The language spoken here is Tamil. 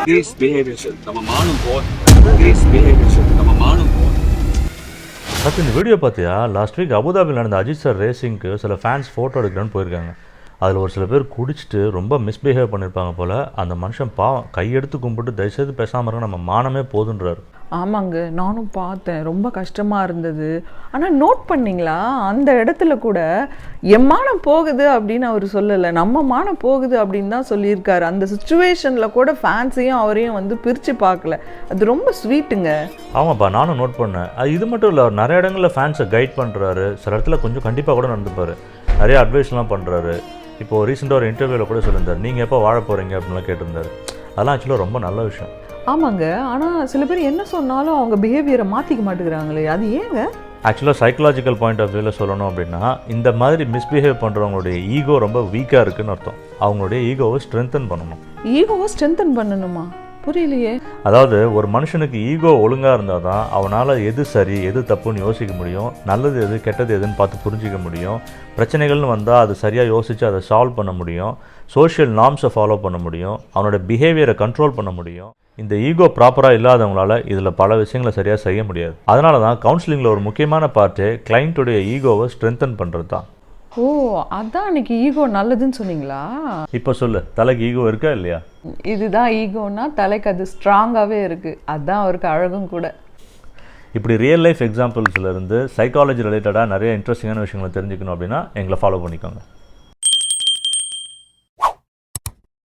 Greece behavior நம்ம மானம் போல் Greece behavior நம்ம மானம் போல். பட் இந்த வீடியோ பார்த்தியா? லாஸ்ட் வீக் அபுதாபியில் நடந்த அஜித் சார் ரேசிங்க்கு சில ஃபேன்ஸ் ஃபோட்டோ எடுக்கிறேன்னு போயிருக்காங்க. அதில் ஒரு சில பேர் குடிச்சிட்டு ரொம்ப மிஸ்பிஹேவ் பண்ணியிருப்பாங்க போல். அந்த மனுஷன் பாவம் கையெடுத்து கும்பிட்டு தயவுசெய்து பேசாமல் இருக்க, நம்ம மானமே போதுன்றாரு. ஆமாங்க, நானும் பார்த்தேன். ரொம்ப கஷ்டமாக இருந்தது. ஆனால் நோட் பண்ணிங்களா, அந்த இடத்துல கூட என் மானம் போகுது அப்படின்னு அவர் சொல்லலை, நம்ம மானம் போகுது அப்படின்னு தான் சொல்லியிருக்காரு. அந்த சுச்சுவேஷனில் கூட ஃபேன்ஸையும் அவரையும் வந்து பிரித்து பார்க்கல. அது ரொம்ப ஸ்வீட்டுங்க. ஆமாப்பா, நானும் நோட் பண்ணேன். அது இது மட்டும் இல்லை, அவர் நிறைய இடங்களில் ஃபேன்ஸை கைட் பண்ணுறாரு. சில இடத்துல கொஞ்சம் கண்டிப்பாக கூட நடந்துப்பார். நிறைய அட்வைஸ்லாம் பண்ணுறாரு. இப்போது ரீசெண்டாக ஒரு இன்டர்வியூவில் கூட சொல்லியிருந்தார், நீங்கள் எப்போ வாழ போகிறீங்க அப்படின்லாம் கேட்டிருந்தார். அதெல்லாம் ஆக்சுவலாக ரொம்ப நல்ல விஷயம். ஆமாங்க, ஆனால் சில பேர் என்ன சொன்னாலும் அவங்க பிஹேவியரை மாற்றிக்க மாட்டேங்கிறாங்களே, அது ஏங்க? ஆக்சுவலாக சைக்கலாஜிக்கல் பாயிண்ட் ஆஃப் வியூவில் சொல்லணும் அப்படின்னா, இந்த மாதிரி மிஸ்பிஹேவ் பண்ணுறவங்களுடைய ஈகோ ரொம்ப வீக்காக இருக்குதுன்னு அர்த்தம். அவங்களுடைய ஈகோவை ஸ்ட்ரென்தன் பண்ணணும். ஈகோவை ஸ்ட்ரென்தன் பண்ணணுமா? புரியலையே. அதாவது ஒரு மனுஷனுக்கு ஈகோ ஒழுங்காக இருந்தால் தான் அவனால் எது சரி எது தப்புன்னு யோசிக்க முடியும், நல்லது எது கெட்டது எதுன்னு பார்த்து புரிஞ்சிக்க முடியும். பிரச்சனைகள்னு வந்தால் அது சரியாக யோசித்து அதை சால்வ் பண்ண முடியும். சோஷியல் நார்ம்ஸை ஃபாலோ பண்ண முடியும். அவனோட பிஹேவியரை கண்ட்ரோல் பண்ண முடியும். இந்த ஈகோ ப்ராப்பராக இல்லாதவங்களால இதில் பல விஷயங்களை சரியாக செய்ய முடியாது. அதனால தான் கவுன்சிலிங்கில் ஒரு முக்கியமான பார்ட்டு கிளைண்ட்டுடைய ஈகோவை ஸ்ட்ரென்தன் பண்ணுறது தான். ஓ, அதான் அன்னைக்கு ஈகோ நல்லதுன்னு சொன்னீங்களா? இப்போ சொல்லு, தலைக்கு ஈகோ இருக்கா இல்லையா? இதுதான் ஈகோன்னா, தலைக்கு அது ஸ்ட்ராங்காகவே இருக்குது. அதுதான் அவருக்கு அழகும் கூட. இப்படி ரியல் லைஃப் எக்ஸாம்பிள்ஸ்லேருந்து சைக்காலஜி ரிலேட்டடாக நிறைய இன்ட்ரெஸ்டிங்கான விஷயங்களை தெரிஞ்சுக்கணும் அப்படின்னா எங்களை ஃபாலோ பண்ணிக்கோங்க.